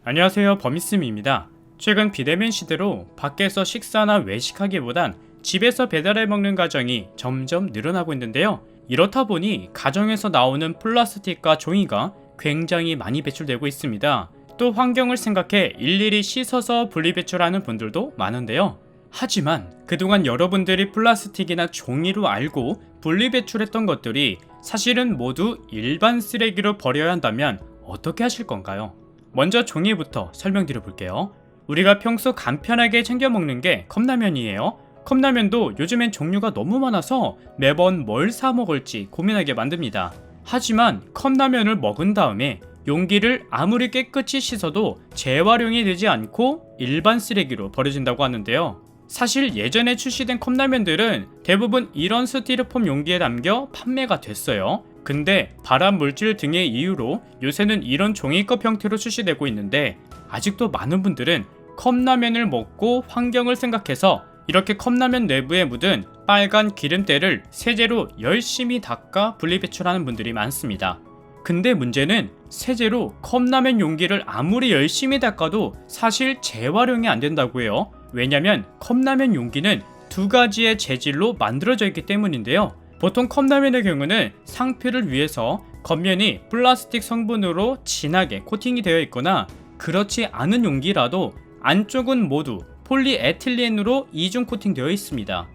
안녕하세요, 범이스미입니다. 최근 비대면 시대로 밖에서 식사나 외식하기보단 집에서 배달해 먹는 가정이 점점 늘어나고 있는데요. 이렇다 보니 가정에서 나오는 플라스틱과 종이가 굉장히 많이 배출되고 있습니다. 또 환경을 생각해 일일이 씻어서 분리배출하는 분들도 많은데요. 하지만 그동안 여러분들이 플라스틱이나 종이로 알고 분리배출했던 것들이 사실은 모두 일반 쓰레기로 버려야 한다면 어떻게 하실 건가요? 먼저 종이부터 설명드려 볼게요. 우리가 평소 간편하게 챙겨 먹는 게 컵라면이에요. 컵라면도 요즘엔 종류가 너무 많아서 매번 뭘 사 먹을지 고민하게 만듭니다. 하지만 컵라면을 먹은 다음에 용기를 아무리 깨끗이 씻어도 재활용이 되지 않고 일반 쓰레기로 버려진다고 하는데요. 사실 예전에 출시된 컵라면들은 대부분 이런 스티로폼 용기에 담겨 판매가 됐어요. 근데 발암 물질 등의 이유로 요새는 이런 종이컵 형태로 출시되고 있는데, 아직도 많은 분들은 컵라면을 먹고 환경을 생각해서 이렇게 컵라면 내부에 묻은 빨간 기름때를 세제로 열심히 닦아 분리배출하는 분들이 많습니다. 근데 문제는 세제로 컵라면 용기를 아무리 열심히 닦아도 사실 재활용이 안 된다고 해요. 왜냐면 컵라면 용기는 두 가지의 재질로 만들어져 있기 때문인데요. 보통 컵라면의 경우는 상표를 위해서 겉면이 플라스틱 성분으로 진하게 코팅이 되어 있거나, 그렇지 않은 용기라도 안쪽은 모두 폴리에틸렌으로 이중 코팅되어 있습니다.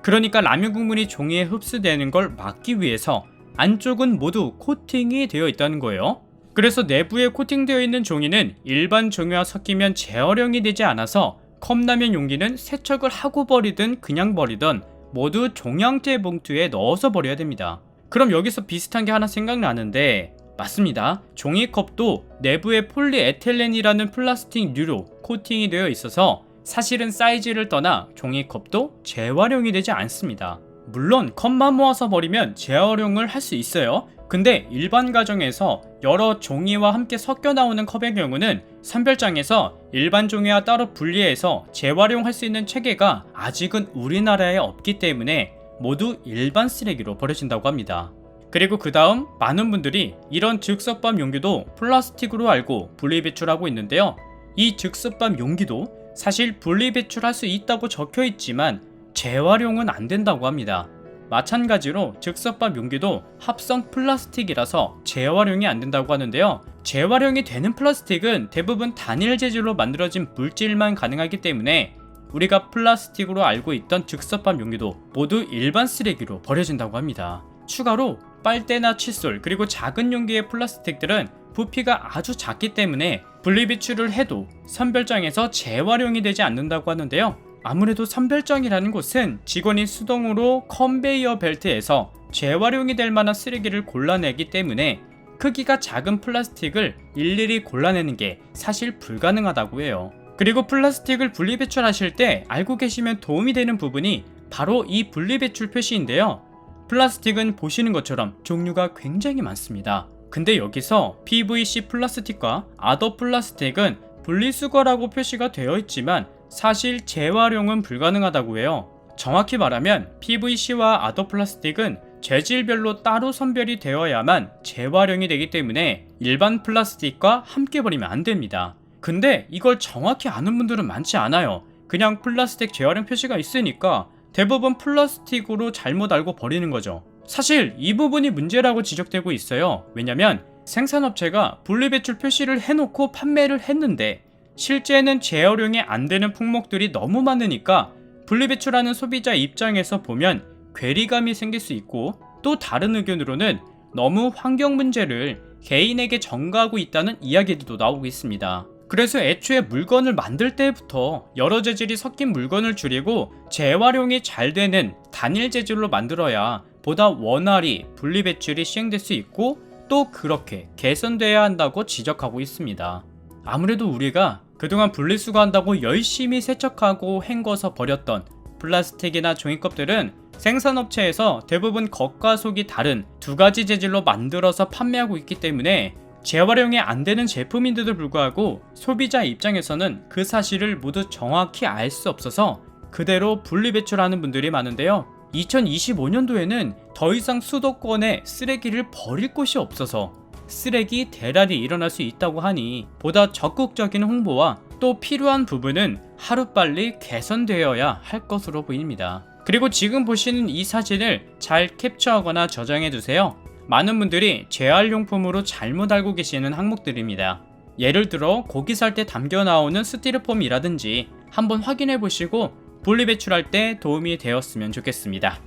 그러니까 라면 국물이 종이에 흡수되는 걸 막기 위해서 안쪽은 모두 코팅이 되어 있다는 거예요. 그래서 내부에 코팅되어 있는 종이는 일반 종이와 섞이면 재활용이 되지 않아서 컵라면 용기는 세척을 하고 버리든 그냥 버리든 모두 종량제 봉투에 넣어서 버려야 됩니다. 그럼 여기서 비슷한 게 하나 생각나는데, 맞습니다. 종이컵도 내부에 폴리에틸렌이라는 플라스틱류로 코팅이 되어 있어서 사실은 사이즈를 떠나 종이컵도 재활용이 되지 않습니다. 물론 컵만 모아서 버리면 재활용을 할 수 있어요. 근데 일반 가정에서 여러 종이와 함께 섞여 나오는 컵의 경우는 선별장에서 일반 종이와 따로 분리해서 재활용할 수 있는 체계가 아직은 우리나라에 없기 때문에 모두 일반 쓰레기로 버려진다고 합니다. 그리고 그 다음 많은 분들이 이런 즉석밥 용기도 플라스틱으로 알고 분리배출하고 있는데요. 이 즉석밥 용기도 사실 분리배출할 수 있다고 적혀 있지만 재활용은 안 된다고 합니다. 마찬가지로 즉석밥 용기도 합성 플라스틱이라서 재활용이 안 된다고 하는데요. 재활용이 되는 플라스틱은 대부분 단일 재질로 만들어진 물질만 가능하기 때문에 우리가 플라스틱으로 알고 있던 즉석밥 용기도 모두 일반 쓰레기로 버려진다고 합니다. 추가로 빨대나 칫솔 그리고 작은 용기의 플라스틱들은 부피가 아주 작기 때문에 분리배출을 해도 선별장에서 재활용이 되지 않는다고 하는데요. 아무래도 선별장이라는 곳은 직원이 수동으로 컨베이어 벨트에서 재활용이 될 만한 쓰레기를 골라내기 때문에 크기가 작은 플라스틱을 일일이 골라내는 게 사실 불가능하다고 해요. 그리고 플라스틱을 분리배출하실 때 알고 계시면 도움이 되는 부분이 바로 이 분리배출 표시인데요. 플라스틱은 보시는 것처럼 종류가 굉장히 많습니다. 근데 여기서 PVC 플라스틱과 아더 플라스틱은 분리수거라고 표시가 되어 있지만 사실 재활용은 불가능하다고 해요. 정확히 말하면 PVC와 아더 플라스틱은 재질별로 따로 선별이 되어야만 재활용이 되기 때문에 일반 플라스틱과 함께 버리면 안 됩니다. 근데 이걸 정확히 아는 분들은 많지 않아요. 그냥 플라스틱 재활용 표시가 있으니까 대부분 플라스틱으로 잘못 알고 버리는 거죠. 사실 이 부분이 문제라고 지적되고 있어요. 왜냐면 생산업체가 분리배출 표시를 해놓고 판매를 했는데 실제는 재활용이 안 되는 품목들이 너무 많으니까 분리배출하는 소비자 입장에서 보면 괴리감이 생길 수 있고, 또 다른 의견으로는 너무 환경 문제를 개인에게 전가하고 있다는 이야기들도 나오고 있습니다. 그래서 애초에 물건을 만들 때부터 여러 재질이 섞인 물건을 줄이고 재활용이 잘 되는 단일 재질로 만들어야 보다 원활히 분리배출이 시행될 수 있고, 또 그렇게 개선돼야 한다고 지적하고 있습니다. 아무래도 우리가 그동안 분리수거한다고 열심히 세척하고 헹궈서 버렸던 플라스틱이나 종이컵들은 생산업체에서 대부분 겉과 속이 다른 두 가지 재질로 만들어서 판매하고 있기 때문에 재활용이 안 되는 제품인데도 불구하고 소비자 입장에서는 그 사실을 모두 정확히 알 수 없어서 그대로 분리배출하는 분들이 많은데요. 2025년도에는 더 이상 수도권에 쓰레기를 버릴 곳이 없어서 쓰레기 대란이 일어날 수 있다고 하니 보다 적극적인 홍보와 또 필요한 부분은 하루빨리 개선되어야 할 것으로 보입니다. 그리고 지금 보시는 이 사진을 잘 캡처하거나 저장해 두세요. 많은 분들이 재활용품으로 잘못 알고 계시는 항목들입니다. 예를 들어 고기 살 때 담겨 나오는 스티로폼이라든지 한번 확인해 보시고 분리배출할 때 도움이 되었으면 좋겠습니다.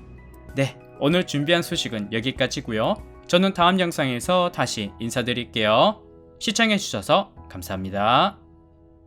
네, 오늘 준비한 소식은 여기까지고요. 저는 다음 영상에서 다시 인사드릴게요. 시청해 주셔서 감사합니다.